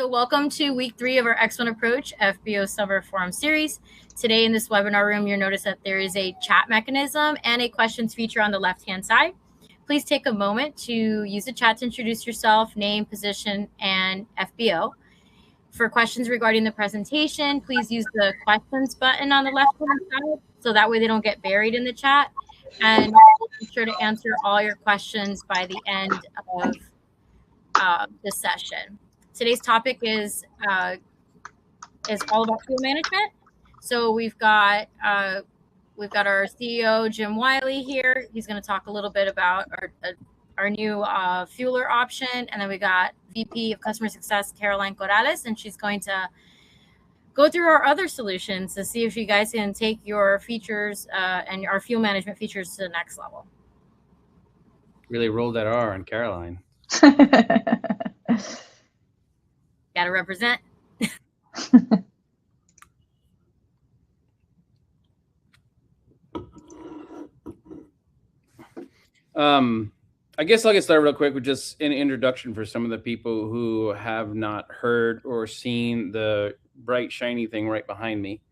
So welcome to week 3 of our X-1 Approach FBO Summer Forum Series. Today in this webinar room, you'll notice that there is a chat mechanism and a questions feature on the left-hand side. Please take a moment to use the chat to introduce yourself, name, position, and FBO. For questions regarding the presentation, please use the questions button on the left-hand side so that way they don't get buried in the chat. And we'll be sure to answer all your questions by the end of the session. Today's topic is all about fuel management. So we've got our CEO Jim Wiley here. He's going to talk a little bit about our new fueler option, and then we got VP of Customer Success Caroline Corrales, and she's going to go through our other solutions to see if you guys can take your features and our fuel management features to the next level. Really rolled that R on Caroline. Gotta represent. I guess I'll get started real quick with just an introduction for some of the people who have not heard or seen the bright, shiny thing right behind me.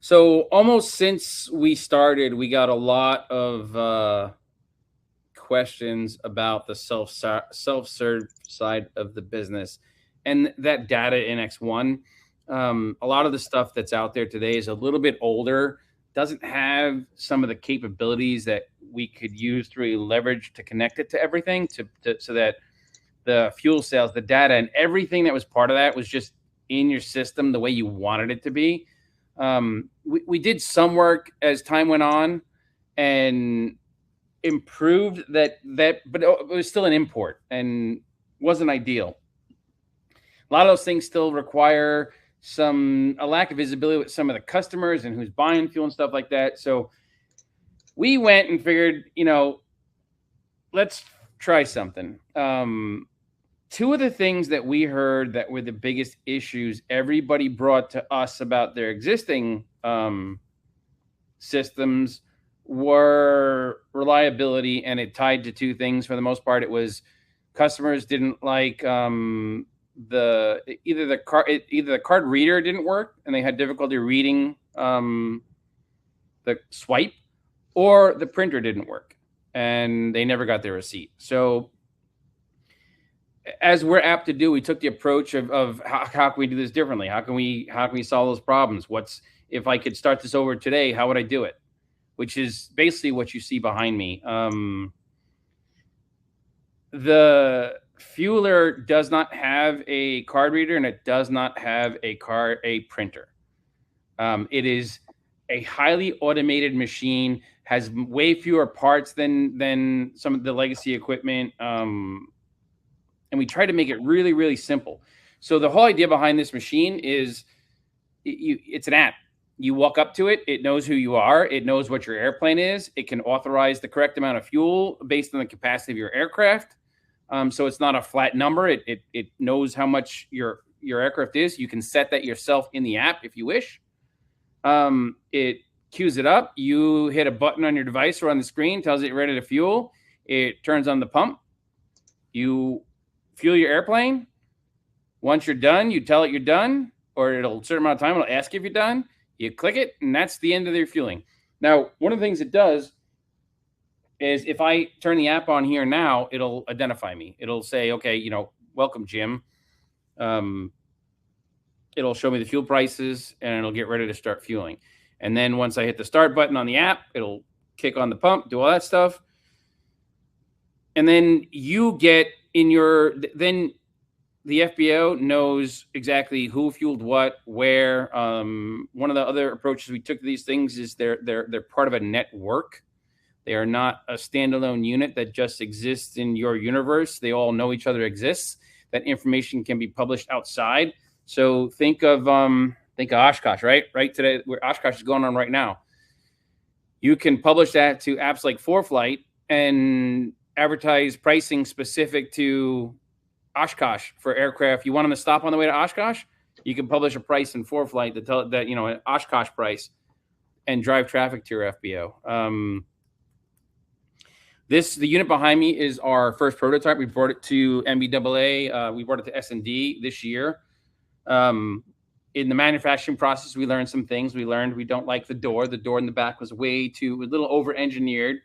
So almost since we started, we got a lot of questions about the self-serve side of the business and that data in X1. A lot of the stuff that's out there today is a little bit older, doesn't have some of the capabilities that we could use to really leverage to connect it to everything so that the fuel sales, the data, and everything that was part of that was just in your system the way you wanted it to be. We did some work as time went on and improved that, but it was still an import and wasn't ideal. A lot of those things still require a lack of visibility with some of the customers and who's buying fuel and stuff like that. So we went and figured, let's try something. Two of the things that we heard that were the biggest issues everybody brought to us about their existing systems were reliability, and it tied to two things. For the most part, it was customers didn't like either the card reader didn't work and they had difficulty reading the swipe, or the printer didn't work and they never got their receipt. So as we're apt to do, we took the approach of how can we do this differently? How can we solve those problems? If I could start this over today, how would I do it? Which is basically what you see behind me. The fueler does not have a card reader and it does not have a printer. It is a highly automated machine, has way fewer parts than some of the legacy equipment. And we try to make it really, really simple. So the whole idea behind this machine is it's an app. You walk up to it, it knows who you are, it knows what your airplane is, it can authorize the correct amount of fuel based on the capacity of your aircraft. So it's not a flat number. It knows how much your aircraft is. You can set that yourself in the app if you wish. It queues it up. You hit a button on your device or on the screen, tells it you're ready to fuel. It turns on the pump. You fuel your airplane. Once you're done, you tell it you're done, or it'll a certain amount of time, it'll ask you if you're done. You click it, and that's the end of their fueling. Now, one of the things it does is if I turn the app on here now, it'll identify me. It'll say, okay, welcome, Jim. It'll show me the fuel prices, and it'll get ready to start fueling. And then once I hit the start button on the app, it'll kick on the pump, do all that stuff. And then you get then the FBO knows exactly who fueled what, where. One of the other approaches we took to these things is they're part of a network. They are not a standalone unit that just exists in your universe. They all know each other exists. That information can be published outside. So think of Oshkosh, right? Right today, where Oshkosh is going on right now. You can publish that to apps like ForeFlight and advertise pricing specific to Oshkosh for aircraft. You want them to stop on the way to Oshkosh? You can publish a price in ForeFlight to tell it that, an Oshkosh price, and drive traffic to your FBO. The unit behind me is our first prototype. We brought it to MBAA. We brought it to S&D this year. In the manufacturing process, we learned some things. We learned we don't like the door. The door in the back was a little over-engineered.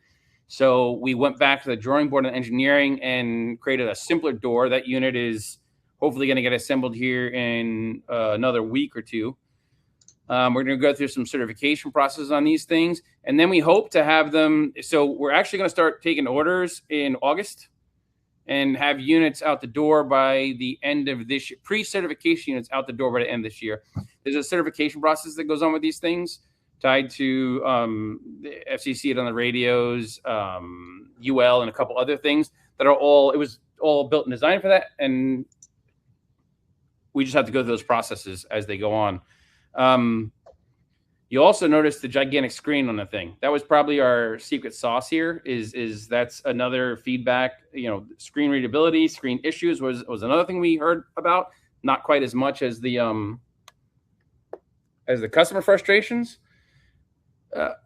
So we went back to the drawing board of engineering and created a simpler door. That unit is hopefully going to get assembled here in another week or two. We're going to go through some certification processes on these things. And then we hope to have them. So we're actually going to start taking orders in August and have units out the door by the end of this year. Pre-certification units out the door by the end of this year. There's a certification process that goes on with these things tied to the FCC on the radios, UL, and a couple other things that are all, it was all built and designed for that. And we just have to go through those processes as they go on. You also notice the gigantic screen on the thing. That was probably our secret sauce here. Is that's another feedback. Screen readability, screen issues was another thing we heard about. Not quite as much as the customer frustrations.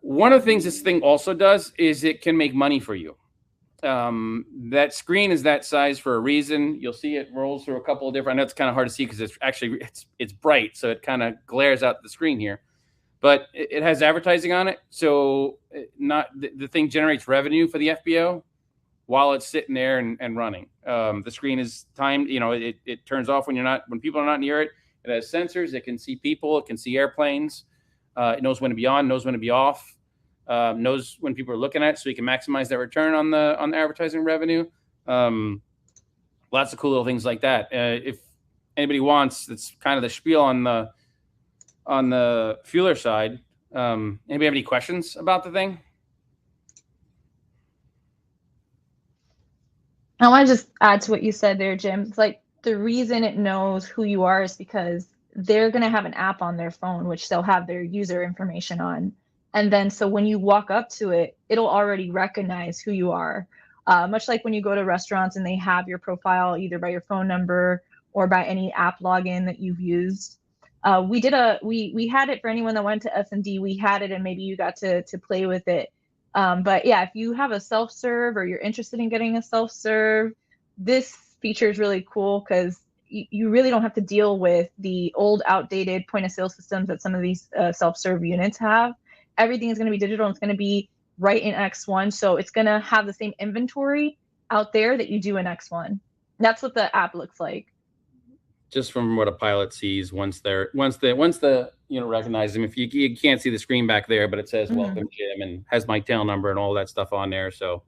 One of the things this thing also does is it can make money for you. That screen is that size for a reason. You'll see it rolls through a couple of different. I know it's kind of hard to see because it's bright, so it kind of glares out the screen here. But it has advertising on it, so the thing generates revenue for the FBO while it's sitting there and running. The screen is timed. It turns off when people are not near it. It has sensors. It can see people. It can see airplanes. It knows when to be on, knows when to be off, knows when people are looking at it, so you can maximize that return on the advertising revenue. Lots of cool little things like that. If anybody wants, that's kind of the spiel on the fueler side. Anybody have any questions about the thing? I want to just add to what you said there, Jim. It's like the reason it knows who you are is because they're going to have an app on their phone, which they'll have their user information on. And then so when you walk up to it, it'll already recognize who you are. Much like when you go to restaurants and they have your profile either by your phone number or by any app login that you've used. We had it for anyone that went to S&D. We had it, and maybe you got to play with it. But yeah, if you have a self-serve or you're interested in getting a self-serve, this feature is really cool because you really don't have to deal with the old, outdated point of sale systems that some of these self-serve units have. Everything is going to be digital, and it's going to be right in X1. So it's going to have the same inventory out there that you do in X1. That's what the app looks like. Just from what a pilot sees once the recognize them. If you can't see the screen back there, but it says welcome Jim and has my tail number and all that stuff on there. So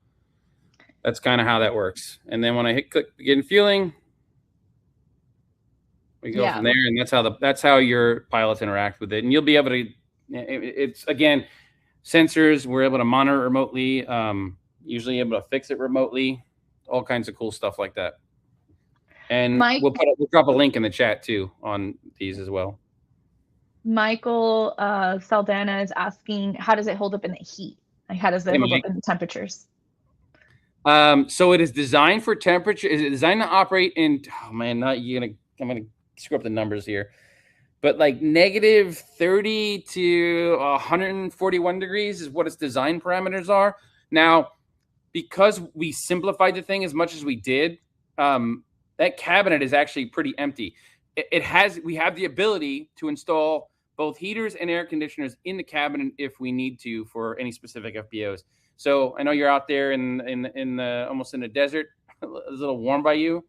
that's kind of how that works. And then when I click begin fueling, we go from there, and that's how your pilots interact with it. And you'll be able to. It's again sensors. We're able to monitor it remotely. Usually able to fix it remotely. All kinds of cool stuff like that. And we'll drop a link in the chat too on these as well. Michael Saldana is asking, how does it hold up in the heat? Like, how does it hold up in the temperatures? So it is designed for temperature. Is it designed to operate in? Oh man, I'm gonna screw up the numbers here, but like negative 30 to 141 degrees is what its design parameters are. Now, because we simplified the thing as much as we did, that cabinet is actually pretty empty. We have the ability to install both heaters and air conditioners in the cabinet if we need to for any specific FBOs. So I know you're out there in the almost in the desert, a little warm by you.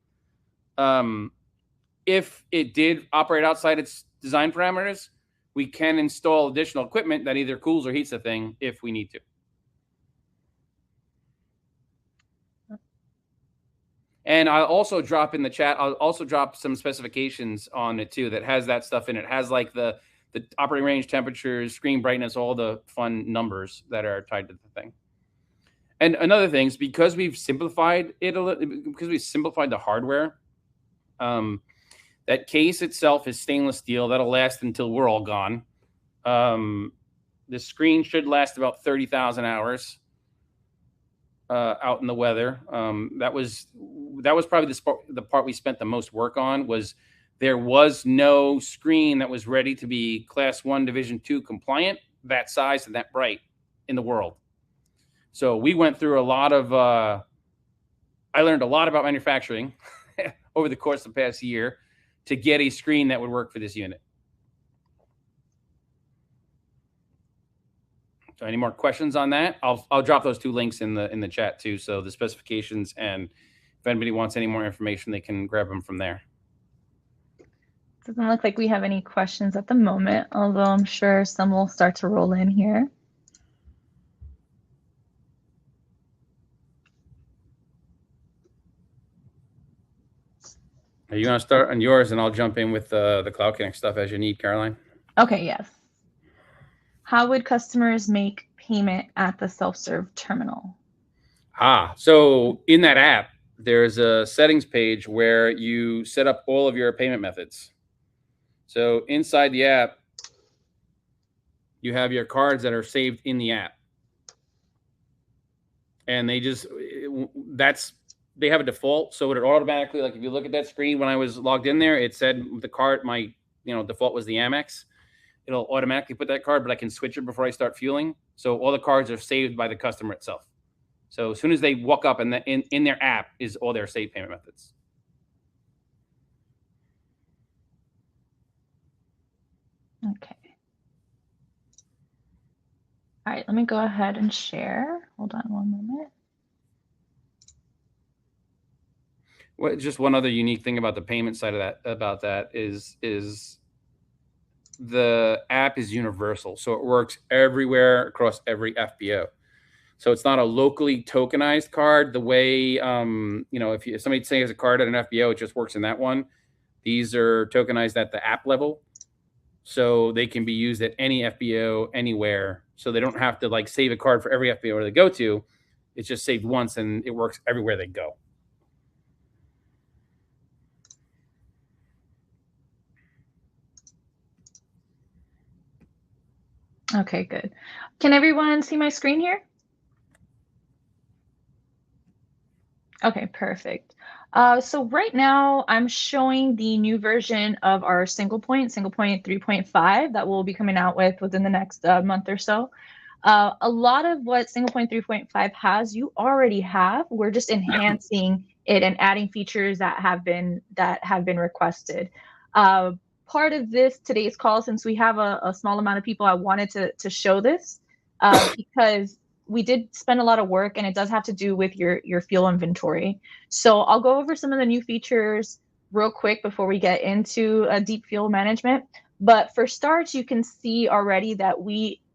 If it did operate outside its design parameters, we can install additional equipment that either cools or heats the thing if we need to. And I'll also drop in the chat, I'll also drop some specifications on it too that has that stuff in it. It has like the operating range, temperatures, screen brightness, all the fun numbers that are tied to the thing. And another thing is because we've simplified it a little, because we simplified the hardware, that case itself is stainless steel. That'll last until we're all gone. The screen should last about 30,000 hours out in the weather. That was probably the part we spent the most work on. Was there was no screen that was ready to be Class 1 Division 2 compliant, that size and that bright in the world. So we went through a lot of, I learned a lot about manufacturing over the course of the past year to get a screen that would work for this unit. So any more questions on that? I'll drop those 2 links in the chat too. So the specifications, and if anybody wants any more information, they can grab them from there. Doesn't look like we have any questions at the moment, although I'm sure some will start to roll in here. Are you going to start on yours, and I'll jump in with the Cloud Connect stuff as you need, Caroline? Okay, yes. How would customers make payment at the self-serve terminal? So in that app, there's a settings page where you set up all of your payment methods. So inside the app, you have your cards that are saved in the app. And they have a default. So it automatically, like if you look at that screen, when I was logged in there, it said the card, my default was the Amex. It'll automatically put that card, but I can switch it before I start fueling. So all the cards are saved by the customer itself. So as soon as they walk up, and in their app is all their saved payment methods. Okay. All right, let me go ahead and share. Hold on one moment. Well, just one other unique thing about the payment side of that is the app is universal. So it works everywhere across every FBO. So it's not a locally tokenized card the way, if somebody say has a card at an FBO, it just works in that one. These are tokenized at the app level. So they can be used at any FBO anywhere. So they don't have to like save a card for every FBO they go to. It's just saved once and it works everywhere they go. Okay, good. Can everyone see my screen here? Okay, perfect. So right now I'm showing the new version of our SinglePoint 3.5 that we'll be coming out within the next month or so. A lot of what SinglePoint 3.5 has, you already have. We're just enhancing it and adding features that have been requested. Part of today's call, since we have a small amount of people, I wanted to show this because we did spend a lot of work, and it does have to do with your fuel inventory. So I'll go over some of the new features real quick before we get into deep fuel management. But for starts, you can see already that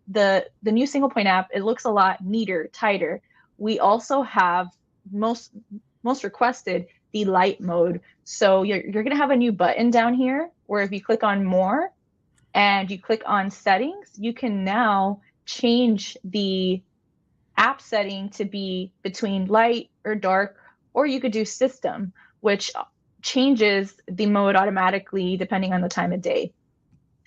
the new SinglePoint app, it looks a lot neater, tighter. We also have most requested the light mode. So you're going to have a new button down here where if you click on more and you click on settings, you can now change the app setting to be between light or dark, or you could do system, which changes the mode automatically depending on the time of day.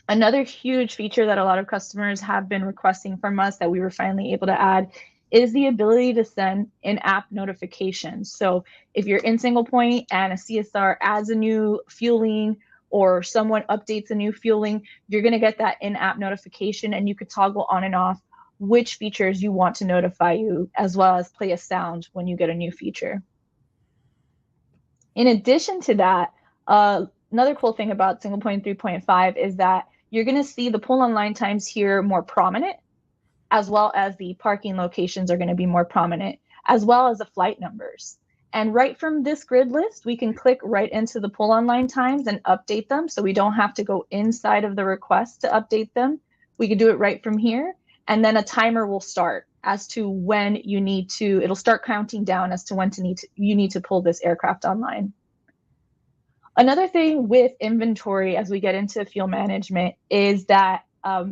Another huge feature that a lot of customers have been requesting from us that we were finally able to add is the ability to send in-app notifications. So if you're in SinglePoint and a CSR adds a new fueling or someone updates a new fueling, you're going to get that in-app notification, and you could toggle on and off which features you want to notify you, as well as play a sound when you get a new feature. In addition to that, another cool thing about SinglePoint 3.5 is that you're going to see the pull online times here more prominent, as well as the parking locations are going to be more prominent, as well as the flight numbers. And right from this grid list, we can click right into the pull online times and update them. So we don't have to go inside of the request to update them. We can do it right from here. And then a timer will start as to when you need to, it'll start counting down as to when you need to pull this aircraft online. Another thing with inventory as we get into fuel management is that a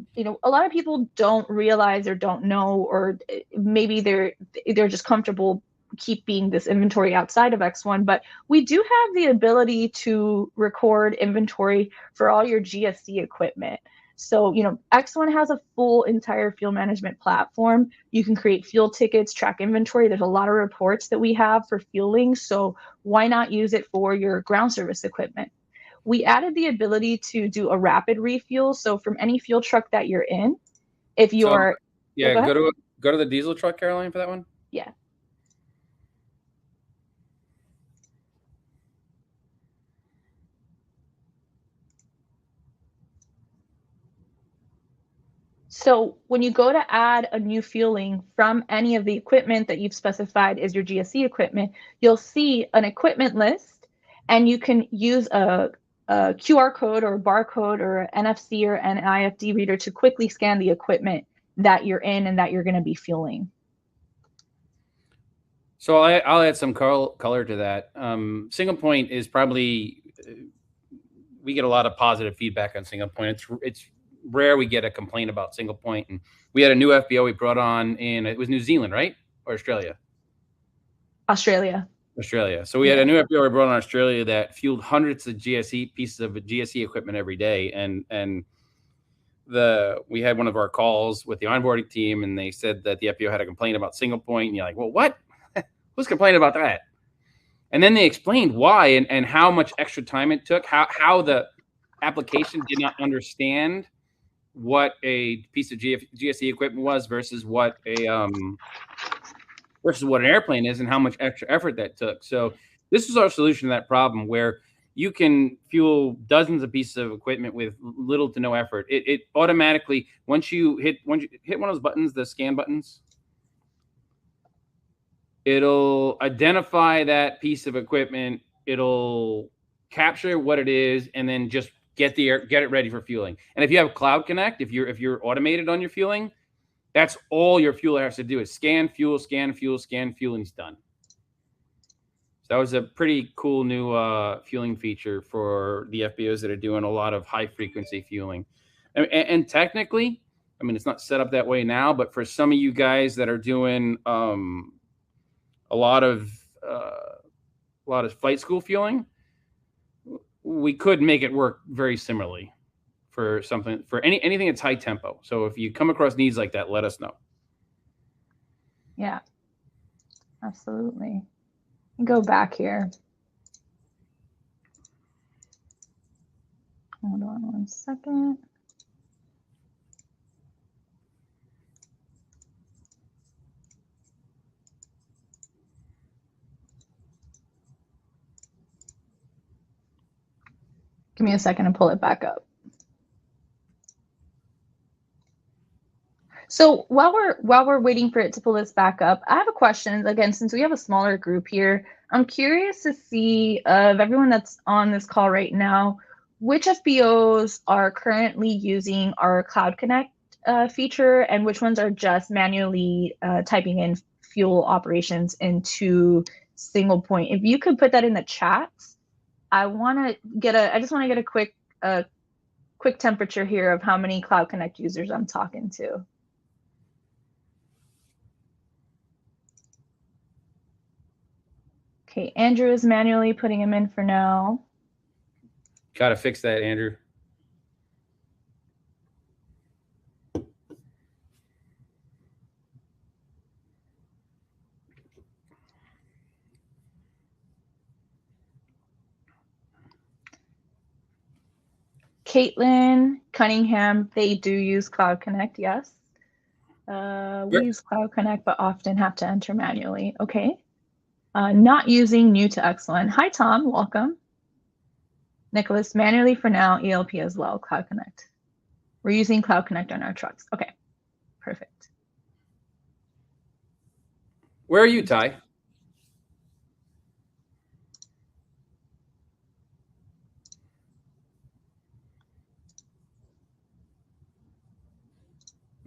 lot of people don't realize or don't know, or maybe they're just comfortable keeping this inventory outside of X1, but we do have the ability to record inventory for all your GSC equipment. So, X1 has a full entire fuel management platform. You can create fuel tickets, track inventory. There's a lot of reports that we have for fueling. So why not use it for your ground service equipment? We added the ability to do a rapid refuel. So from any fuel truck that you're in, if you're... go Go to the diesel truck, Caroline, for that one. Yeah. So when you go to add a new fueling from any of the equipment that you've specified is your GSE equipment, you'll see an equipment list, and you can use a QR code or a barcode or an NFC or an IFD reader to quickly scan the equipment that you're in and that you're going to be fueling. So I'll add some color to that. SinglePoint is probably, we get a lot of positive feedback on SinglePoint. It's rare we get a complaint about SinglePoint. And we had a new FBO we brought on in, it was New Zealand, right? Or Australia? Australia. So we had a new FBO we brought on Australia that fueled hundreds of pieces of GSE equipment every day. And we had one of our calls with the onboarding team, and they said that the FBO had a complaint about SinglePoint. And you're like, well, what? Who's complaining about that? And then they explained why and how much extra time it took, how the application did not understand what a piece of GSE equipment was versus what an airplane is, and how much extra effort that took. So this is our solution to that problem, where you can fuel dozens of pieces of equipment with little to no effort. It automatically, once you hit one of those buttons, the scan buttons, it'll identify that piece of equipment. It'll capture what it is, and then just get it ready for fueling. And if you have Cloud Connect, if you're automated on your fueling, that's all your fueler has to do is scan fuel, and he's done. So that was a pretty cool new fueling feature for the FBOs that are doing a lot of high frequency fueling. And technically, I mean, it's not set up that way now, but for some of you guys that are doing a lot of flight school fueling, we could make it work very similarly for anything that's high tempo. So if you come across needs like that, let us know. Yeah, absolutely. Go back here. Hold on one second. Give me a second to pull it back up. So while we're waiting for it to pull this back up, I have a question. Again, since we have a smaller group here, I'm curious to see of everyone that's on this call right now, which FBOs are currently using our Cloud Connect feature, and which ones are just manually typing in fuel operations into SinglePoint. If you could put that in the chat, I just want to get a quick temperature here of how many Cloud Connect users I'm talking to. Okay, Andrew is manually putting them in for now. Got to fix that, Andrew. Caitlin, Cunningham, they do use Cloud Connect, yes. We use Cloud Connect, but often have to enter manually. Okay. Not using, new to X1. Hi, Tom, welcome. Nicholas, manually for now, ELP as well, Cloud Connect. We're using Cloud Connect on our trucks. Okay, perfect. Where are you, Ty?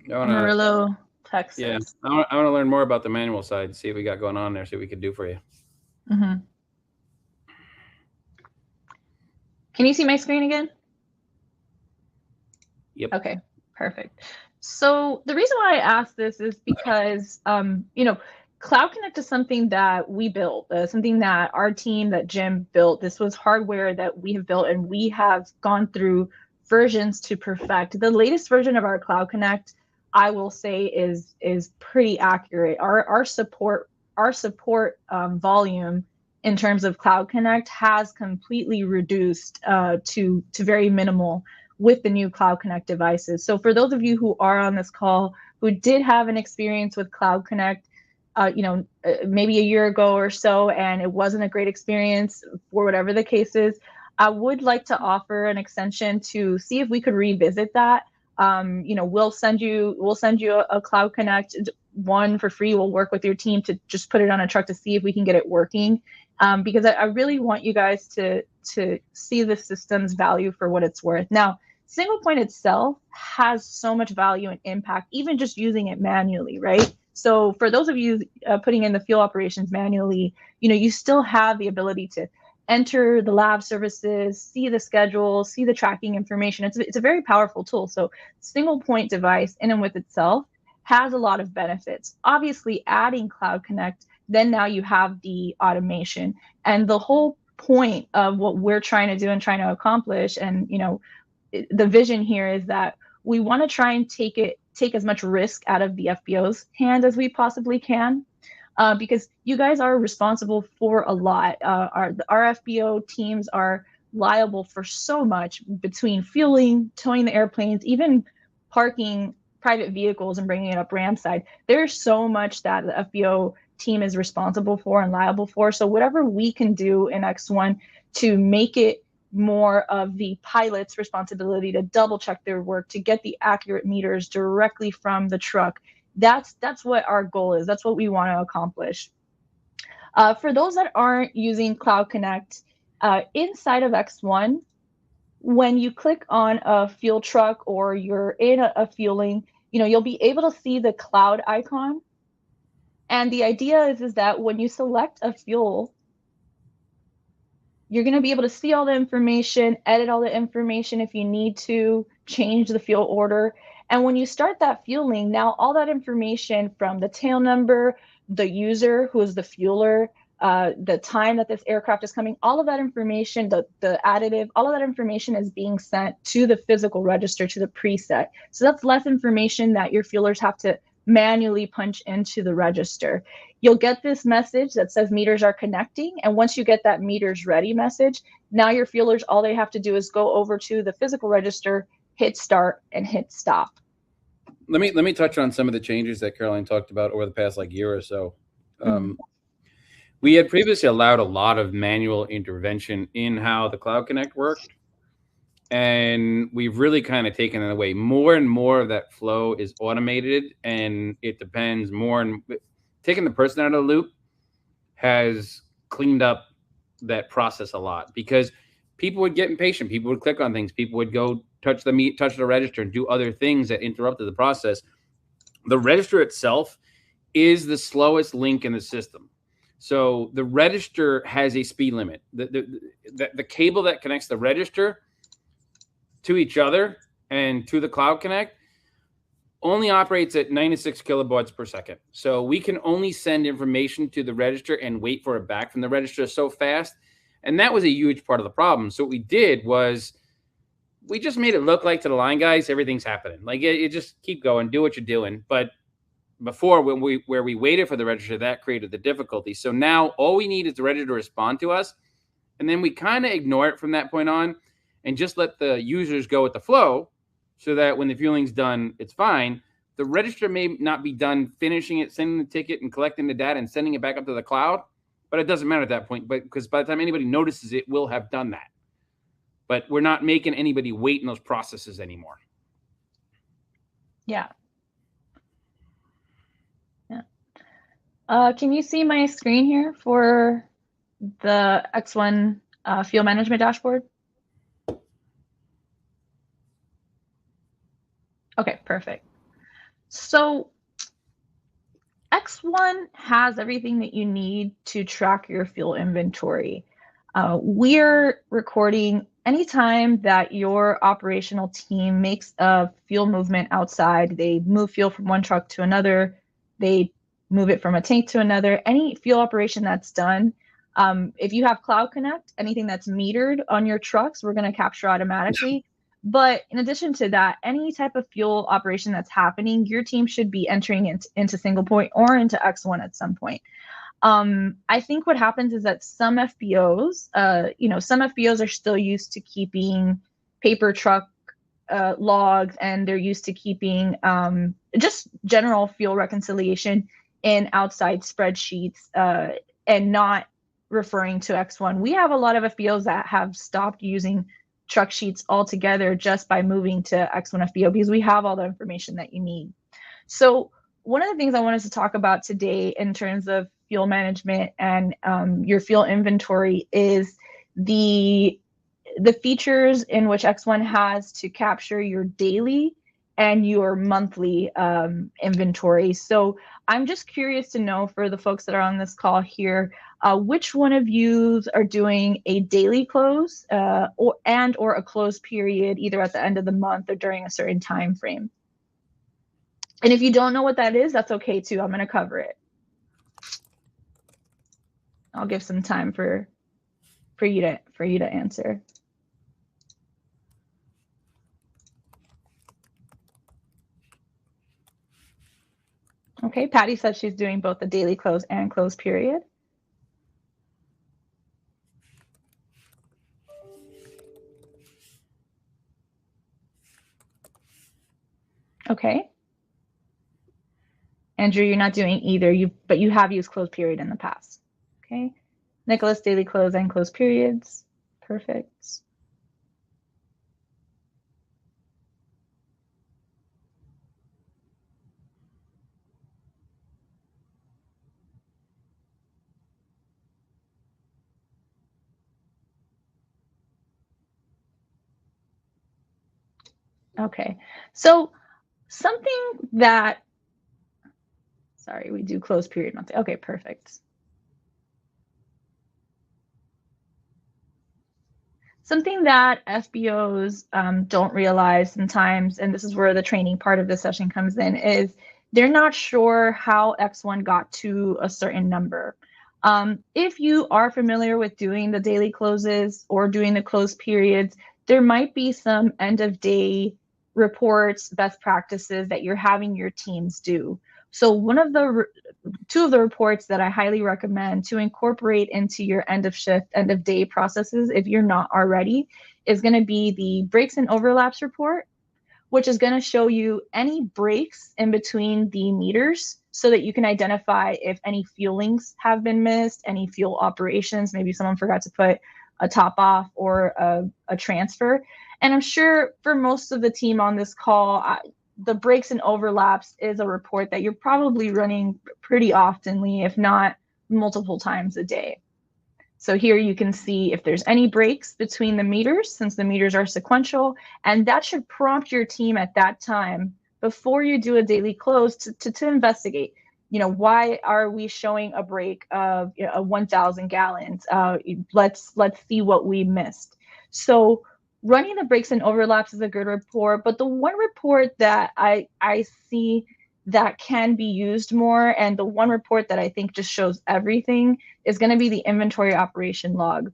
Amarillo, Texas. Yeah, I want to learn more about the manual side, see what we got going on there, see what we could do for you. Mm-hmm. Can you see my screen again? Yep. Okay, perfect. So the reason why I asked this is because, Cloud Connect is something that we built, something that our team, that Jim built. This was hardware that we have built, and we have gone through versions to perfect. The latest version of our Cloud Connect, I will say, is pretty accurate. Our support volume in terms of Cloud Connect has completely reduced to very minimal with the new Cloud Connect devices. So for those of you who are on this call who did have an experience with Cloud Connect, maybe a year ago or so, and it wasn't a great experience for whatever the case is, I would like to offer an extension to see if we could revisit that. We'll send you a Cloud Connect one for free. We'll work with your team to just put it on a truck to see if we can get it working. Because I really want you guys to see the system's value for what it's worth. Now, SinglePoint itself has so much value and impact, even just using it manually, right? So for those of you putting in the fuel operations manually, you still have the ability to enter the lab services, see the schedule, see the tracking information. It's a very powerful tool. So SinglePoint device in and with itself has a lot of benefits. Obviously, adding Cloud Connect, then now you have the automation. And the whole point of what we're trying to do and trying to accomplish, and the vision here is that we want to try and take as much risk out of the FBO's hand as we possibly can. Because you guys are responsible for a lot. Our FBO teams are liable for so much, between fueling, towing the airplanes, even parking private vehicles and bringing it up ramp side. There's so much that the FBO team is responsible for and liable for. So whatever we can do in X1 to make it more of the pilot's responsibility to double check their work, to get the accurate meters directly from the truck, that's what our goal is. That's what we want to accomplish. For those that aren't using Cloud Connect, inside of X1, when you click on a fuel truck or you're in a fueling, you'll be able to see the cloud icon. And the idea is that when you select a fuel, you're going to be able to see all the information, edit all the information if you need to, change the fuel order. And when you start that fueling, now all that information from the tail number, the user who is the fueler, the time that this aircraft is coming, all of that information, the additive, all of that information is being sent to the physical register, to the preset. So that's less information that your fuelers have to manually punch into the register. You'll get this message that says meters are connecting. And once you get that meters ready message, now your fuelers, all they have to do is go over to the physical register, hit start and hit stop. Let me touch on some of the changes that Caroline talked about over the past year or so. We had previously allowed a lot of manual intervention in how the Cloud Connect worked. And we've really kind of taken it away. More and more of that flow is automated, and it depends more. And taking the person out of the loop has cleaned up that process a lot, because people would get impatient. People would click on things. People would go touch the register and do other things that interrupted the process. The register itself is the slowest link in the system. So the register has a speed limit. The cable that connects the register to each other and to the Cloud Connect only operates at 96 kilobytes per second. So we can only send information to the register and wait for it back from the register so fast. And that was a huge part of the problem. So what we did was we just made it look like to the line guys, everything's happening. You just keep going, do what you're doing. But before, where we waited for the register, that created the difficulty. So now all we need is the register to respond to us. And then we kind of ignore it from that point on and just let the users go with the flow, so that when the fueling's done, it's fine. The register may not be done finishing it, sending the ticket and collecting the data and sending it back up to the cloud, but it doesn't matter at that point, because by the time anybody notices it, will have done that. But we're not making anybody wait in those processes anymore. Yeah. Can you see my screen here for the X1 fuel management dashboard? Okay, perfect. So X1 has everything that you need to track your fuel inventory. We're recording anytime that your operational team makes a fuel movement outside. They move fuel from one truck to another. They move it from a tank to another. Any fuel operation that's done, if you have Cloud Connect, anything that's metered on your trucks, we're going to capture automatically. But in addition to that, any type of fuel operation that's happening, your team should be entering into SinglePoint or into X1 at some point. I think what happens is that some FBOs, some FBOs are still used to keeping paper truck logs, and they're used to keeping just general fuel reconciliation in outside spreadsheets and not referring to X1. We have a lot of FBOs that have stopped using truck sheets altogether just by moving to X1 FBO because we have all the information that you need. So one of the things I wanted to talk about today in terms of fuel management and your fuel inventory is the features in which X1 has to capture your daily and your monthly inventory. So I'm just curious to know, for the folks that are on this call here, which one of you are doing a daily close or a close period, either at the end of the month or during a certain time frame. And if you don't know what that is, that's okay too. I'm going to cover it. I'll give some time for you to answer. Okay, Patty says she's doing both the daily close and close period. Okay. Andrew, you're not doing either, but you have used close period in the past. Okay. Nicholas, daily close and close periods. Perfect. Okay, so something that, sorry, we do close period monthly. Okay, perfect. Something that FBOs don't realize sometimes, and this is where the training part of the session comes in, is they're not sure how X1 got to a certain number. If you are familiar with doing the daily closes or doing the close periods, there might be some end of day reports, best practices that you're having your teams do. So two of the reports that I highly recommend to incorporate into your end of shift, end of day processes, if you're not already, is going to be the breaks and overlaps report, which is going to show you any breaks in between the meters so that you can identify if any fuelings have been missed, any fuel operations, maybe someone forgot to put a top off or a transfer. And I'm sure for most of the team on this call, the breaks and overlaps is a report that you're probably running pretty oftenly, if not multiple times a day. So here you can see if there's any breaks between the meters, since the meters are sequential, and that should prompt your team at that time before you do a daily close to investigate. Why are we showing a break of 1,000 gallons? Let's see what we missed. So running the breaks and overlaps is a good report, but the one report that I see that can be used more, and the one report that I think just shows everything, is going to be the inventory operation log.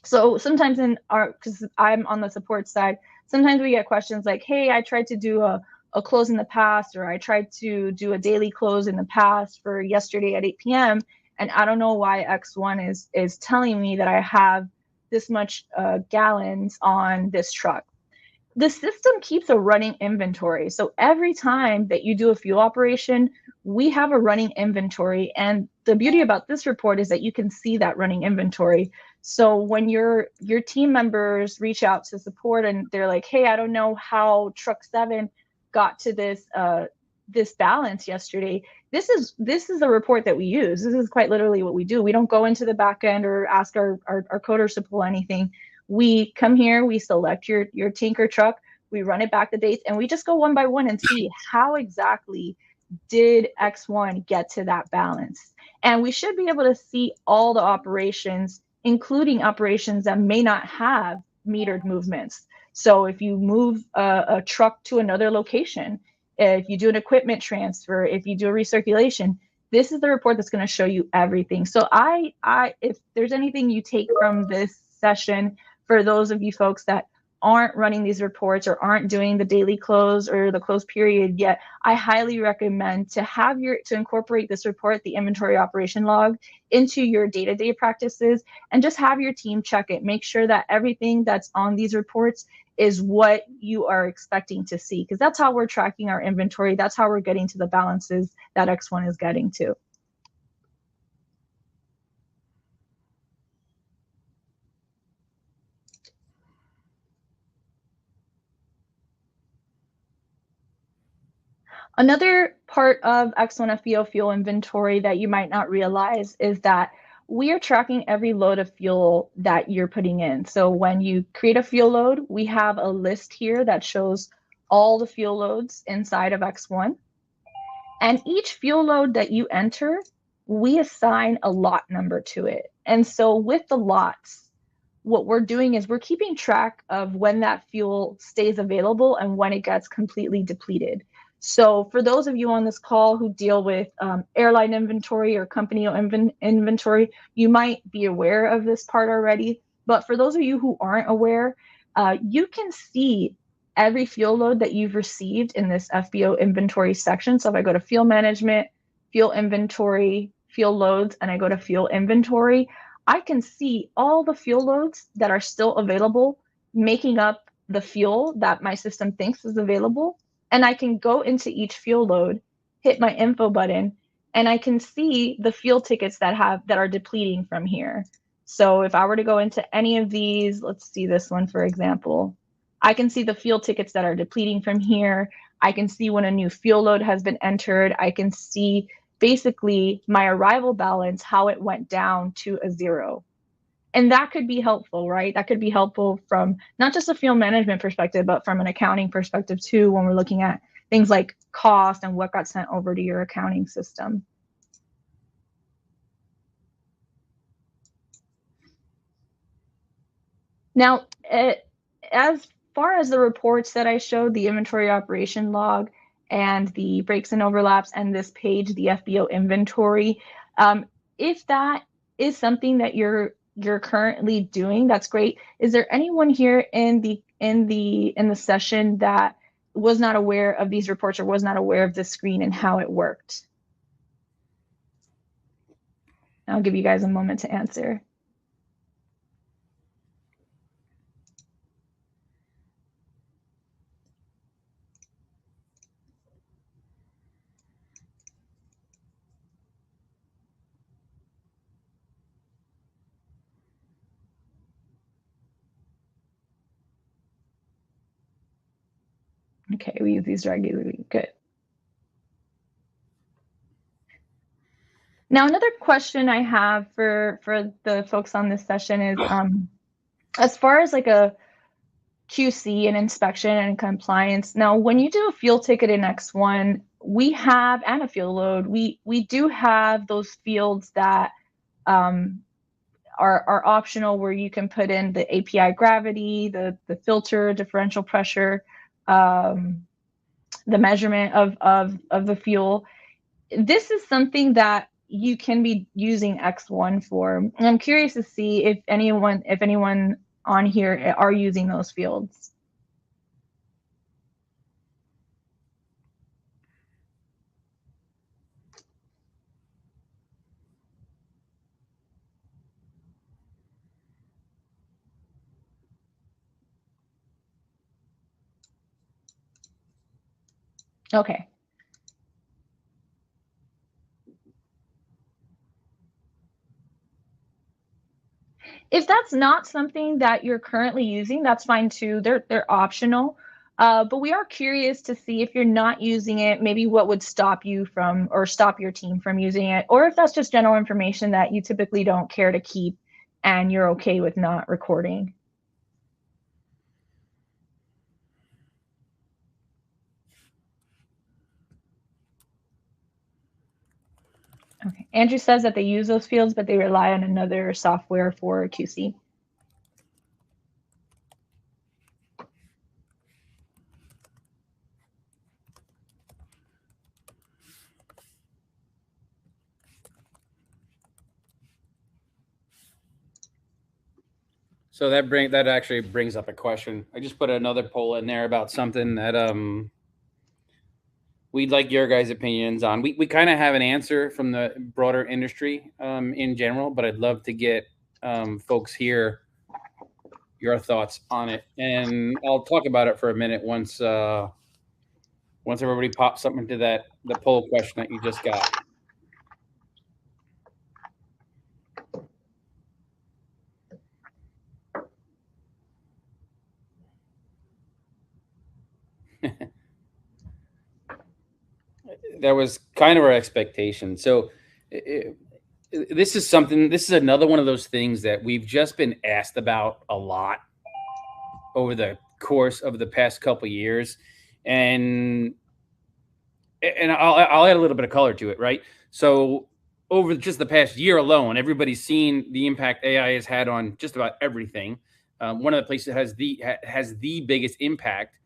So sometimes because I'm on the support side, sometimes we get questions like, hey, I tried to do a close in the past, or I tried to do a daily close in the past for yesterday at 8 p.m. and I don't know why X1 is telling me that I have this much gallons on this truck. The system keeps a running inventory. So every time that you do a fuel operation, we have a running inventory. And the beauty about this report is that you can see that running inventory. So when your team members reach out to support and they're like, hey, I don't know how truck 7 got to this balance yesterday, this is a report that we use. This is quite literally what we do. We don't go into the back end or ask our coders to pull anything. We come here, we select your tanker truck, we run it back the dates, and we just go one by one and see how exactly did X1 get to that balance. And we should be able to see all the operations, including operations that may not have metered movements. So if you move a truck to another location, if you do an equipment transfer, if you do a recirculation, this is the report that's going to show you everything. So if there's anything you take from this session, for those of you folks that aren't running these reports or aren't doing the daily close or the close period yet, I highly recommend to incorporate this report, the inventory operation log, into your day-to-day practices, and just have your team check it. Make sure that everything that's on these reports is what you are expecting to see, because that's how we're tracking our inventory. That's how we're getting to the balances that X1 is getting to. Another part of X1 FBO fuel inventory that you might not realize is that we are tracking every load of fuel that you're putting in. So when you create a fuel load, we have a list here that shows all the fuel loads inside of X1. And each fuel load that you enter, we assign a lot number to it. And so with the lots, what we're doing is we're keeping track of when that fuel stays available and when it gets completely depleted. So for those of you on this call who deal with airline inventory or company inventory, you might be aware of this part already. But for those of you who aren't aware, you can see every fuel load that you've received in this FBO inventory section. So if I go to fuel management, fuel inventory, fuel loads, and I go to fuel inventory, I can see all the fuel loads that are still available, making up the fuel that my system thinks is available. And I can go into each fuel load, hit my info button, and I can see the fuel tickets that are depleting from here. So if I were to go into any of these, let's see this one, for example, I can see the fuel tickets that are depleting from here. I can see when a new fuel load has been entered. I can see basically my arrival balance, how it went down to a 0. And that could be helpful, right? That could be helpful from not just a fuel management perspective, but from an accounting perspective too, when we're looking at things like cost and what got sent over to your accounting system. Now, as far as the reports that I showed, the inventory operation log and the breaks and overlaps and this page, the FBO inventory, if that is something that you're currently doing, that's great. Is there anyone here in the session that was not aware of these reports or was not aware of the screen and how it worked? I'll give you guys a moment to answer. Okay, we use these regularly. Good. Now, another question I have for the folks on this session is, as far as like a QC and inspection and compliance. Now, when you do a fuel ticket in X1, we have, and a fuel load, we do have those fields that are optional, where you can put in the API gravity, the filter, differential pressure, the measurement of the fuel. This is something that you can be using X1 for. And I'm curious to see if anyone on here are using those fields. Okay. If that's not something that you're currently using, that's fine too. They're optional. But we are curious to see, if you're not using it, maybe what would stop you from, or stop your team from using it, or if that's just general information that you typically don't care to keep and you're okay with not recording. Okay. Andrew says that they use those fields, but they rely on another software for QC. So that actually brings up a question. I just put another poll in there about something that we'd like your guys' opinions on. We kind of have an answer from the broader industry in general, but I'd love to get folks here your thoughts on it, and I'll talk about it for a minute once everybody pops something to the poll question that you just got. That was kind of our expectation. So this is another one of those things that we've just been asked about a lot over the course of the past couple of years. And I'll add a little bit of color to it, right? So over just the past year alone, everybody's seen the impact AI has had on just about everything. One of the places that has the biggest impact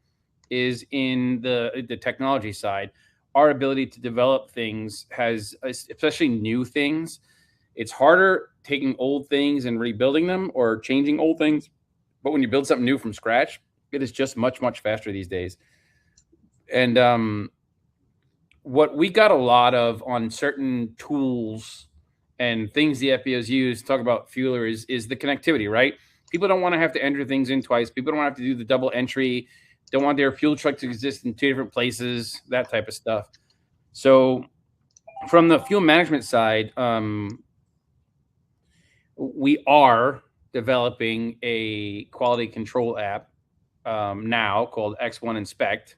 is in the technology side. Our ability to develop things has, especially new things, it's harder taking old things and rebuilding them or changing old things. But when you build something new from scratch, it is just much, much faster these days. And what we got a lot of on certain tools and things the FBOs use, talk about Fueler, is the connectivity, right? People don't want to have to enter things in twice. People don't have to do the double entry. Don't want their fuel truck to exist in two different places, that type of stuff. So from the fuel management side, we are developing a quality control app now called X-1 Inspect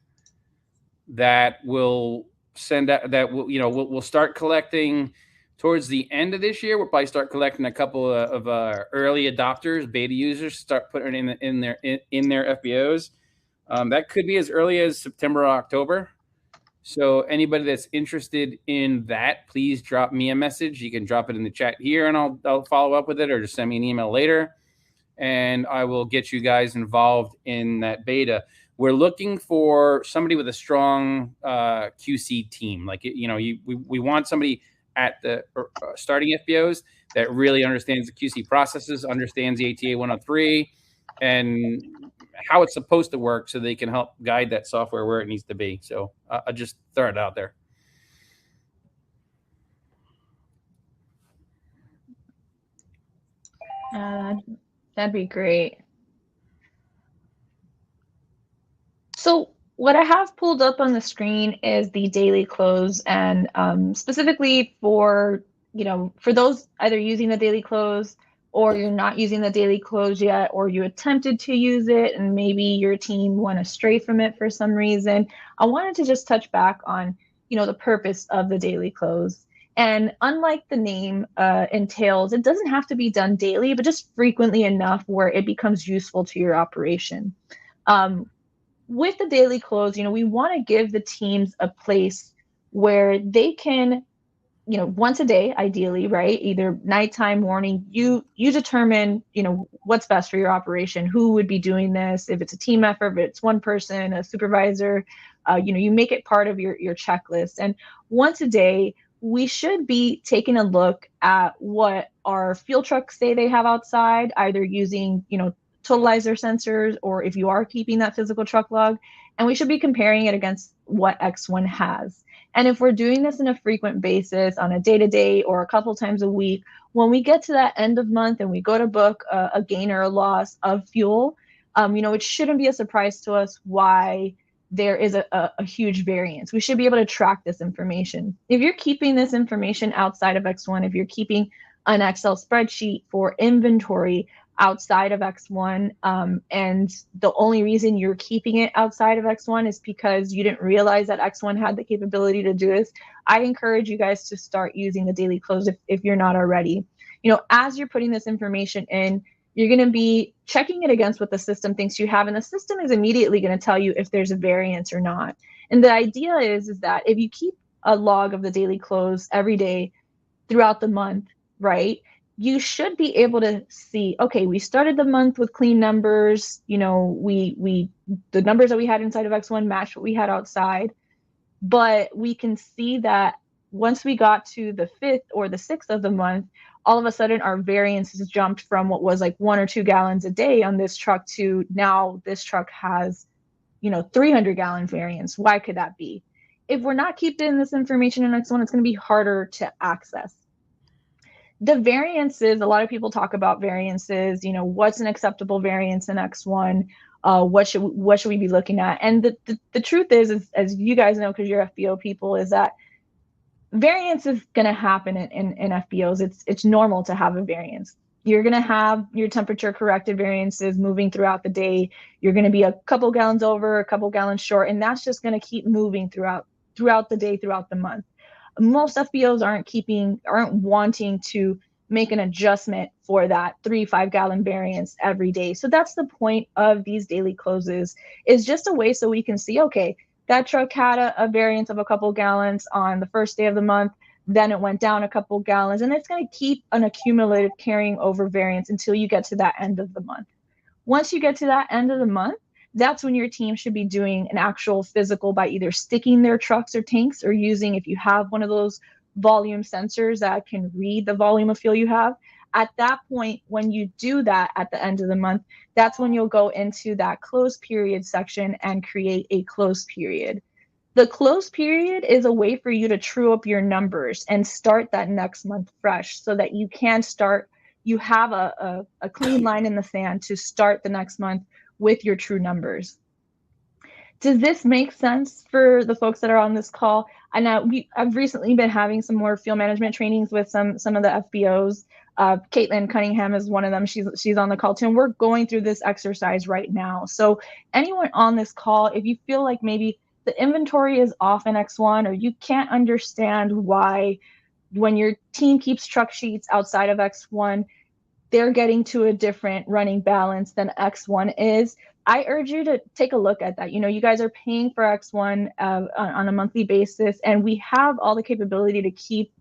that will send out, we'll start collecting towards the end of this year. We'll probably start collecting a couple of early adopters, beta users, start putting it in their FBOs. That could be as early as September or October. So anybody that's interested in that, please drop me a message. You can drop it in the chat here, and I'll follow up with it, or just send me an email later, and I will get you guys involved in that beta. We're looking for somebody with a strong QC team. Like, we want somebody at the starting FBOs that really understands the QC processes, understands the ATA 103, and how it's supposed to work, so they can help guide that software where it needs to be. So I'll just throw it out there. That'd be great. So what I have pulled up on the screen is the daily close, and specifically for those either using the daily close, or you're not using the daily close yet, or you attempted to use it and maybe your team went astray from it for some reason. I wanted to just touch back on, the purpose of the daily close. And unlike the name entails, it doesn't have to be done daily, but just frequently enough where it becomes useful to your operation. With the daily close, we want to give the teams a place where they can, once a day, ideally, right? Either nighttime, morning, you determine, what's best for your operation, who would be doing this, if it's a team effort, if it's one person, a supervisor, you make it part of your checklist. And once a day, we should be taking a look at what our fuel trucks say they have outside, either using, totalizer sensors, or if you are keeping that physical truck log, and we should be comparing it against what X1 has. And if we're doing this on a frequent basis, on a day-to-day or a couple times a week, when we get to that end of month and we go to book a gain or a loss of fuel, it shouldn't be a surprise to us why there is a huge variance. We should be able to track this information. If you're keeping this information outside of X1, if you're keeping an Excel spreadsheet for inventory outside of X1, and the only reason you're keeping it outside of X1 is because you didn't realize that X1 had the capability to do this, I encourage you guys to start using the daily close if you're not already. As you're putting this information in, you're going to be checking it against what the system thinks you have, and the system is immediately going to tell you if there's a variance or not. And the idea is that if you keep a log of the daily close every day throughout the month, right, you should be able to see, okay, we started the month with clean numbers, the numbers that we had inside of X1 matched what we had outside, but we can see that once we got to the 5th or the 6th of the month, all of a sudden our variances jumped from what was like 1 or 2 gallons a day on this truck to now this truck has 300-gallon variance. Why could that be? If we're not keeping this information in X1, it's going to be harder to access. the variances, a lot of people talk about variances, you know, what's an acceptable variance in X1? What should we be looking at? And the truth is, as you guys know, because you're FBO people, is that variance is going to happen in FBOs. It's normal to have a variance. You're going to have your temperature corrected variances moving throughout the day. You're going to be a couple gallons over, a couple gallons short, and that's just going to keep moving throughout the day, throughout the month. Most FBOs aren't wanting to make an adjustment for that 3-5 gallon variance every day. So that's the point of these daily closes, is just a way so we can see, okay, that truck had a variance of a couple gallons on the first day of the month, then it went down a couple gallons, and it's going to keep an accumulative carrying over variance until you get to that end of the month. Once you get to that end of the month, that's when your team should be doing an actual physical by either sticking their trucks or tanks, or using, if you have one of those volume sensors that can read the volume of fuel you have. At that point, when you do that at the end of the month, that's when you'll go into that close period section and create a close period. The close period is a way for you to true up your numbers and start that next month fresh, so that you can start, you have a clean line in the sand to start the next month with your true numbers. Does this make sense for the folks that are on this call? And I've recently been having some more fuel management trainings with some of the FBOs. Caitlin Cunningham is one of them. She's on the call too, and we're going through this exercise right now. So anyone on this call, if you feel like maybe the inventory is off in X1, or you can't understand why when your team keeps truck sheets outside of X1, they're getting to a different running balance than X1 is, I urge you to take a look at that. You know, you guys are paying for X1 on a monthly basis, and we have all the capability to keep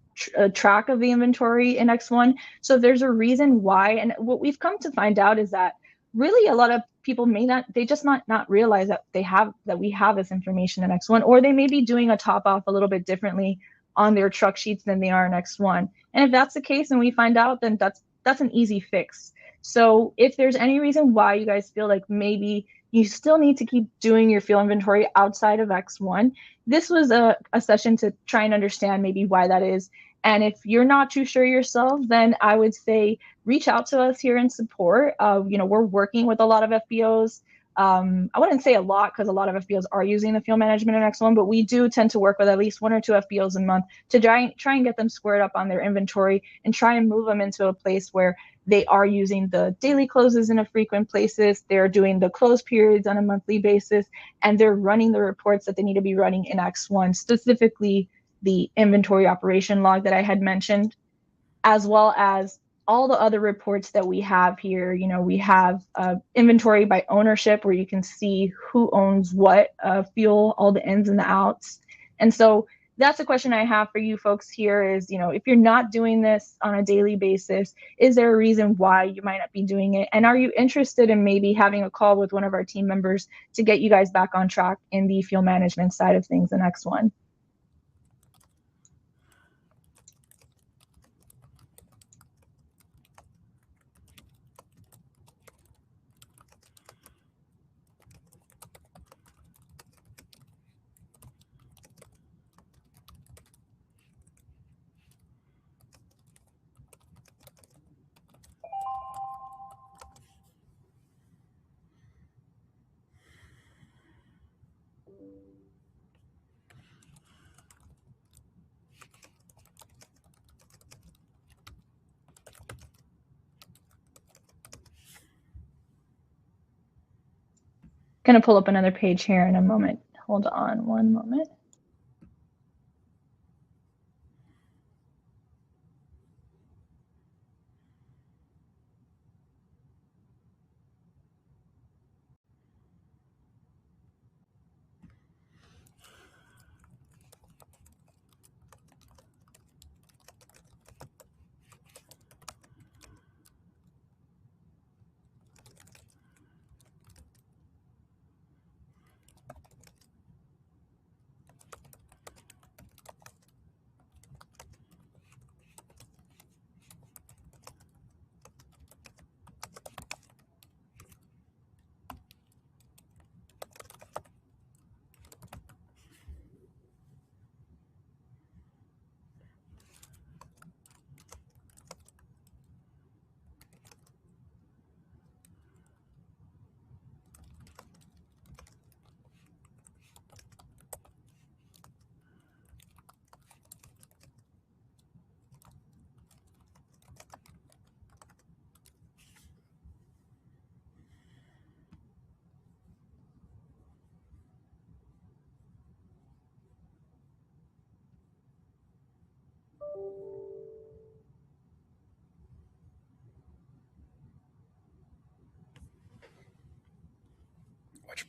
track of the inventory in X1. So there's a reason why, and what we've come to find out is that really a lot of people they just not realize that we have this information in X1, or they may be doing a top off a little bit differently on their truck sheets than they are in X1. And if that's the case and we find out, then that's an easy fix. So if there's any reason why you guys feel like maybe you still need to keep doing your fuel inventory outside of X1, this was a session to try and understand maybe why that is. And if you're not too sure yourself, then I would say reach out to us here in support. You know, we're working with a lot of FBOs. I wouldn't say a lot, because a lot of FBOs are using the fuel management in X1, but we do tend to work with at least 1 or 2 FBOs a month to try and get them squared up on their inventory and try and move them into a place where they are using the daily closes in a frequent places, they're doing the close periods on a monthly basis, and they're running the reports that they need to be running in X1, specifically the inventory operation log that I had mentioned, as well as all the other reports that we have here. You know, we have inventory by ownership, where you can see who owns what fuel, all the ins and the outs. And so that's a question I have for you folks here is, you know, if you're not doing this on a daily basis, is there a reason why you might not be doing it? And are you interested in maybe having a call with one of our team members to get you guys back on track in the fuel management side of things in X1? Going to pull up another page here in a moment. Hold on one moment.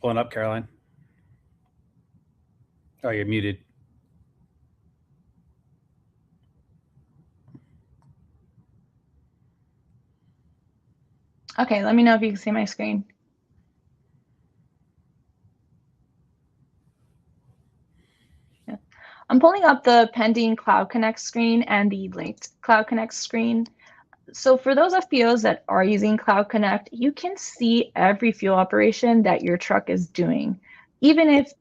Pulling up, Caroline. Oh, you're muted. Okay, let me know if you can see my screen. Yeah. I'm pulling up the pending Cloud Connect screen and the linked Cloud Connect screen. So for those FBOs that are using Cloud Connect, you can see every fuel operation that your truck is doing. Even if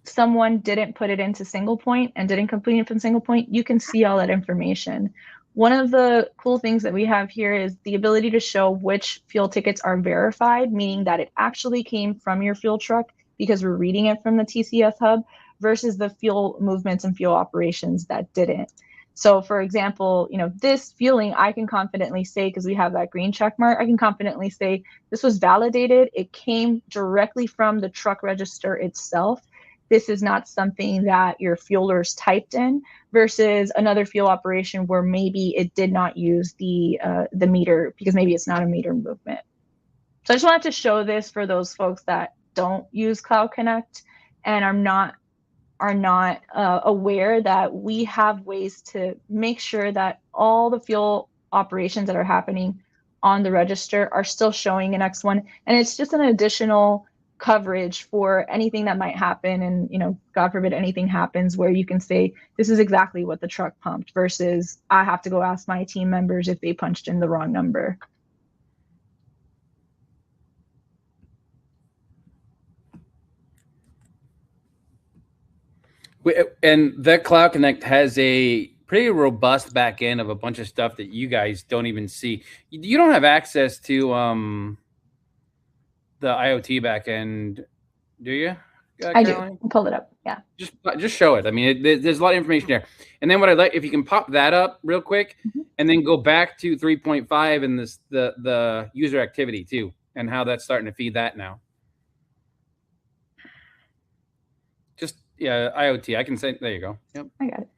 someone didn't put it into SinglePoint and didn't complete it from SinglePoint, you can see all that information. One of the cool things that we have here is the ability to show which fuel tickets are verified, meaning that it actually came from your fuel truck because we're reading it from the TCS hub, versus the fuel movements and fuel operations that didn't. So for example, this fueling, I can confidently say, because we have that green check mark, I can confidently say this was validated. It came directly from the truck register itself. This is not something that your fuelers typed in, versus another fuel operation where maybe it did not use the meter because maybe it's not a meter movement. So I just wanted to show this for those folks that don't use Cloud Connect and are not aware that we have ways to make sure that all the fuel operations that are happening on the register are still showing in X1. And it's just an additional coverage for anything that might happen. And, God forbid anything happens, where you can say, this is exactly what the truck pumped, versus I have to go ask my team members if they punched in the wrong number. And that Cloud Connect has a pretty robust back end of a bunch of stuff that you guys don't even see. You don't have access to the IoT back end, do you? I do. Pull it up. Yeah. Just show it. I mean, there's a lot of information there. And then what I'd like, if you can pop that up real quick, and then go back to 3.5 and the user activity too, and how that's starting to feed that now. Just IoT. I can say, there you go. Yep. I got it.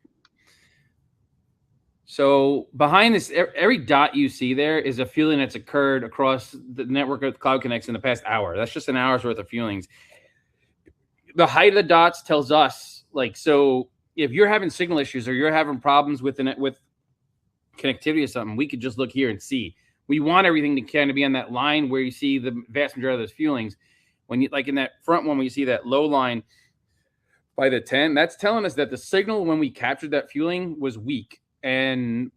So behind this, every dot you see there is a fueling that's occurred across the network of Cloud Connects in the past hour. That's just an hour's worth of fuelings. The height of the dots tells us, so if you're having signal issues or you're having problems with connectivity or something, we could just look here and see. We want everything to kind of be on that line where you see the vast majority of those fuelings. When you, in that front one, when you see that low line by the 10, that's telling us that the signal when we captured that fueling was weak. And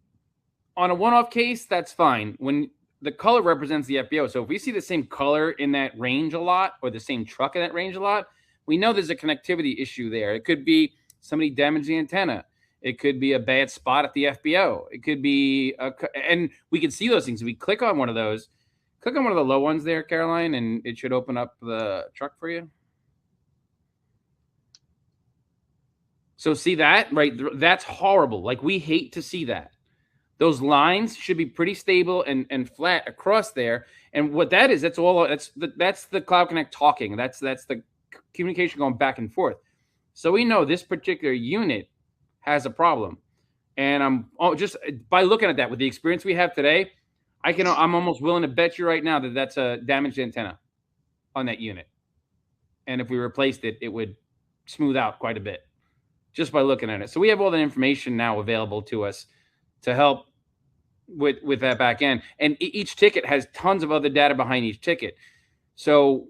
on a one-off case, that's fine. When the color represents the FBO. So if we see the same color in that range a lot, or the same truck in that range a lot, we know there's a connectivity issue there. It could be somebody damaged the antenna. It could be a bad spot at the FBO. It could be, and we can see those things. If we click on one of those, click on one of the low ones there, Caroline, and it should open up the truck for you. So see that, right? That's horrible. We hate to see that. Those lines should be pretty stable and flat across there. And what that is, that's the Cloud Connect talking. That's the communication going back and forth. So we know this particular unit has a problem. And just by looking at that, with the experience we have today, I'm almost willing to bet you right now that that's a damaged antenna on that unit. And if we replaced it, it would smooth out quite a bit just by looking at it. So we have all the information now available to us to help with that back end. And each ticket has tons of other data behind each ticket. So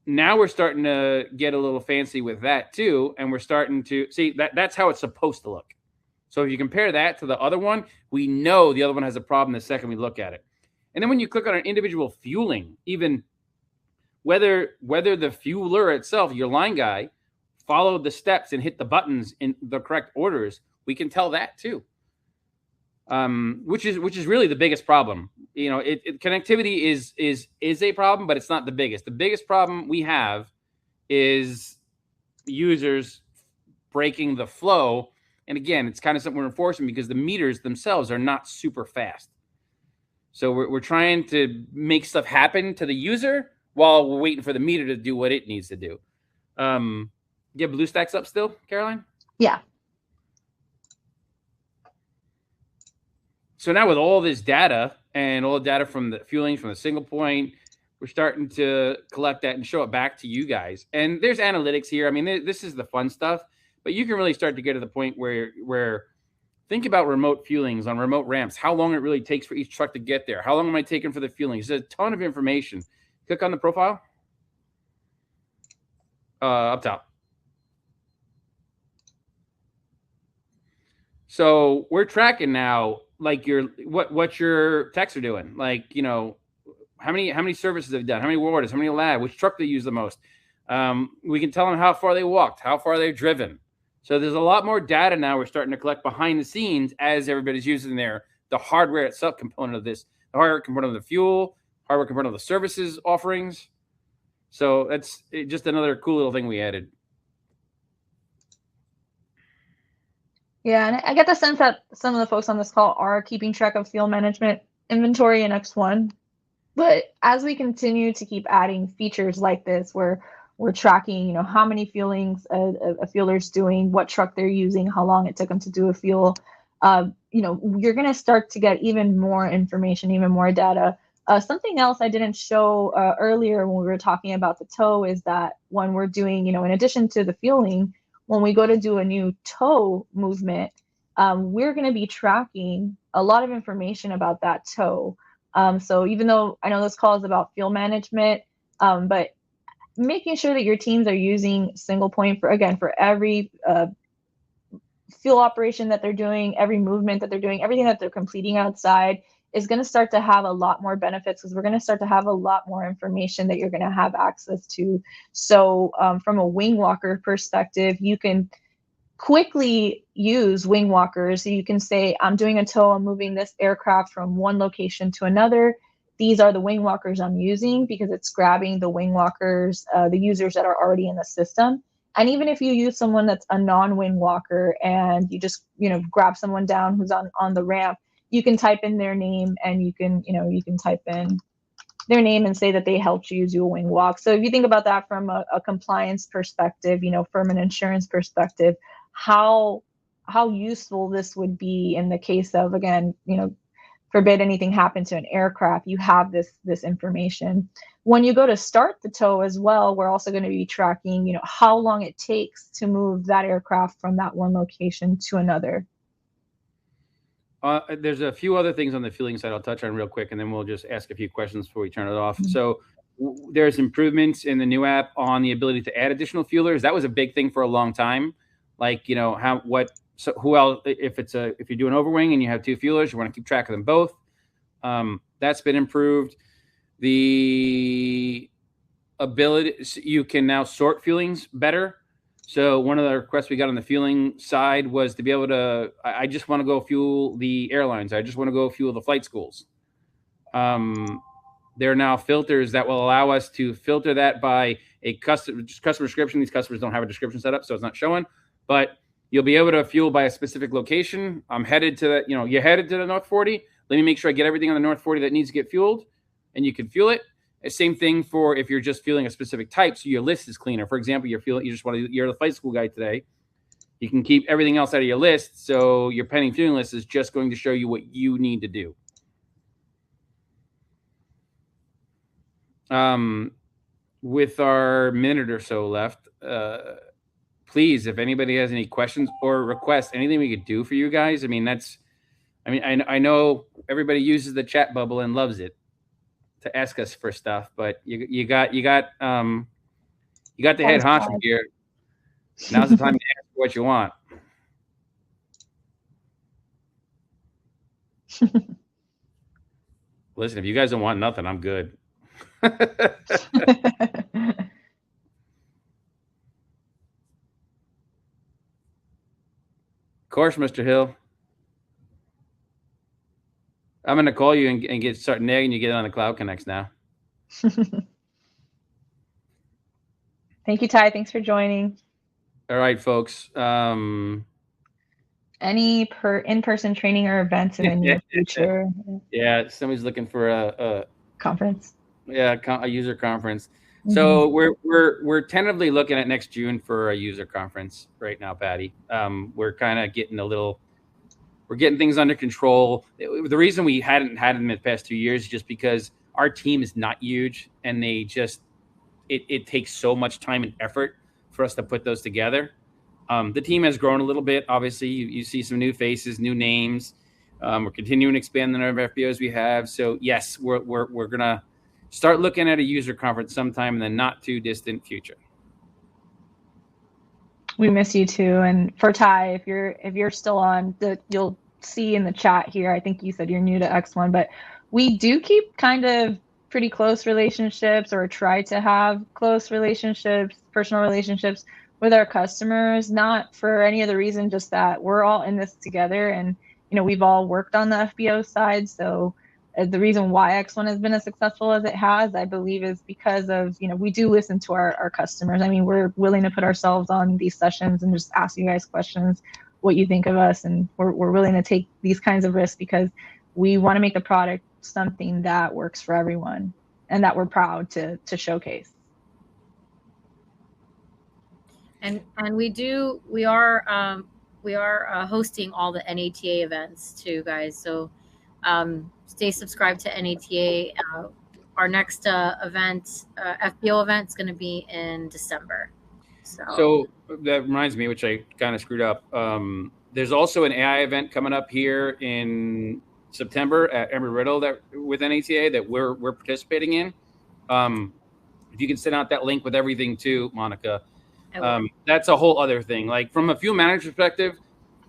now we're starting to get a little fancy with that too. And we're starting to see that's how it's supposed to look. So if you compare that to the other one, we know the other one has a problem the second we look at it. And then when you click on an individual fueling, even whether the fueler itself, your line guy, followed the steps and hit the buttons in the correct orders, we can tell that too. Which is really the biggest problem. Connectivity is a problem, but it's not the biggest. The biggest problem we have is users breaking the flow. And again, it's kind of something we're enforcing because the meters themselves are not super fast. So we're trying to make stuff happen to the user while we're waiting for the meter to do what it needs to do. You have BlueStacks up still, Caroline? Yeah. So now with all this data and all the data from the fueling, from the SinglePoint, we're starting to collect that and show it back to you guys. And there's analytics here. I mean, this is the fun stuff, but you can really start to get to the point where think about remote fuelings on remote ramps, how long it really takes for each truck to get there. How long am I taking for the fuelings? There's a ton of information. Click on the profile. Up top. So we're tracking now, like what your techs are doing. Like, you know, how many services they've done, how many orders, how many lab, which truck they use the most. We can tell them how far they walked, how far they've driven. So there's a lot more data now we're starting to collect behind the scenes as everybody's using the hardware itself component of this, the hardware component of the fuel, hardware component of the services offerings. So that's just another cool little thing we added. Yeah, and I get the sense that some of the folks on this call are keeping track of fuel management inventory in X1. But as we continue to keep adding features like this, where we're tracking, you know, how many fuelings a fueler's doing, what truck they're using, how long it took them to do a fuel, you know, you're going to start to get even more information, even more data. Something else I didn't show earlier when we were talking about the tow is that when we're doing, you know, in addition to the fueling, when we go to do a new tow movement, we're going to be tracking a lot of information about that tow. So even though I know this call is about fuel management, but making sure that your teams are using SinglePoint for every fuel operation that they're doing, every movement that they're doing, everything that they're completing outside is going to start to have a lot more benefits, because we're going to start to have a lot more information that you're going to have access to. So from a wing walker perspective, you can quickly use wing walkers. So you can say, I'm doing a tow, I'm moving this aircraft from one location to another. These are the wing walkers I'm using, because it's grabbing the wing walkers, the users that are already in the system. And even if you use someone that's a non-wing walker and you just, you know, grab someone down who's on the ramp, you can type in their name, and you can type in their name and say that they helped you do a wing walk. So if you think about that from a compliance perspective, you know, from an insurance perspective, how useful this would be in the case of, again, you know, forbid anything happened to an aircraft, you have this information. When you go to start the tow as well, we're also going to be tracking, you know, how long it takes to move that aircraft from that one location to another. There's a few other things on the fueling side I'll touch on real quick, and then we'll just ask a few questions before we turn it off. Mm-hmm. So there's improvements in the new app on the ability to add additional fuelers. That was a big thing for a long time. Like, you know, who else, if you're doing overwing and you have two fuelers, you want to keep track of them both. That's been improved. The ability, you can now sort fuelings better. So one of the requests we got on the fueling side was to be able to, I just want to go fuel the airlines. I just want to go fuel the flight schools. There are now filters that will allow us to filter that by a customer description. These customers don't have a description set up, so it's not showing, but you'll be able to fuel by a specific location. I'm headed to that, you know, you're headed to the North 40. Let me make sure I get everything on the North 40 that needs to get fueled, and you can fuel it. Same thing for if you're just fueling a specific type, so your list is cleaner. For example, you're the flight school guy today. You can keep everything else out of your list, so your pending fueling list is just going to show you what you need to do. With our minute or so left, please, if anybody has any questions or requests, anything we could do for you guys. I mean, I know everybody uses the chat bubble and loves it to ask us for stuff, but you got the head honcho here. Now's the time to ask for what you want. Listen, if you guys don't want nothing, I'm good. Of course, Mr. Hill. I'm going to call you and start nagging you, get on the Cloud Connects now. Thank you, Ty. Thanks for joining. All right, folks. Any in-person training or events in the near future? Yeah, somebody's looking for a conference. Yeah, a user conference. Mm-hmm. So we're tentatively looking at next June for a user conference right now, Patty. We're kind of getting we're getting things under control. The reason we hadn't had them in the past 2 years is just because our team is not huge, and it takes so much time and effort for us to put those together. The team has grown a little bit. Obviously, you see some new faces, new names. We're continuing to expand the number of FBOs we have. So yes, we're gonna start looking at a user conference sometime in the not too distant future. We miss you too. And for Ty, if you're still on, you'll see in the chat here. I think you said you're new to X1, but we do keep kind of pretty close relationships, or try to have close relationships, personal relationships with our customers, not for any other reason, just that we're all in this together, and we've all worked on the FBO side. So the reason why X1 has been as successful as it has, I believe, is because of, we do listen to our customers. I mean, we're willing to put ourselves on these sessions and just ask you guys questions, what you think of us, and we're willing to take these kinds of risks because we want to make the product something that works for everyone and that we're proud to showcase. And we are hosting all the NATA events too, guys. So stay subscribed to NATA. Our next event, FBO event, is going to be in December. So that reminds me, which I kind of screwed up. There's also an AI event coming up here in September at Embry-Riddle with NATA that we're participating in. If you can send out that link with everything too, Monica. That's a whole other thing. Like from a fuel management perspective,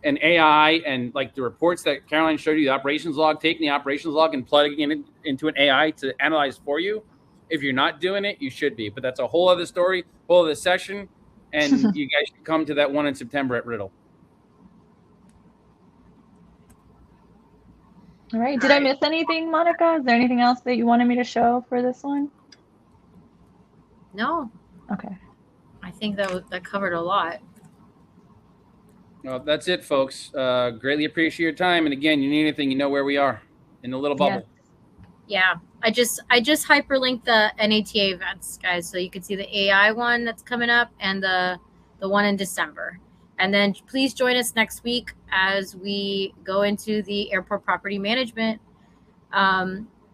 and AI, and like the reports that Caroline showed you, the operations log, taking the operations log and plugging it into an AI to analyze for you. If you're not doing it, you should be. But that's a whole other story, whole other session. And you guys should come to that one in September at Riddle. All right. Did I miss anything, Monica? Is there anything else that you wanted me to show for this one? No. Okay. I think that covered a lot. Well, that's it, folks. Greatly appreciate your time. And again, you need anything, you know where we are in the little bubble. Yeah. I just hyperlinked the NATA events, guys, so you can see the AI one that's coming up and the one in December. And then please join us next week as we go into the airport property management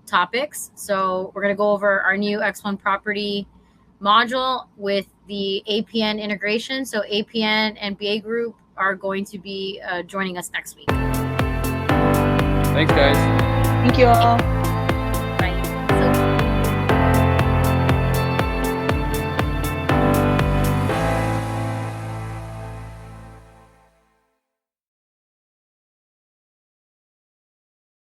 topics. So we're going to go over our new X1 property module with the APN integration. So APN and BA Group are going to be joining us next week. Thanks, guys. Thank you all.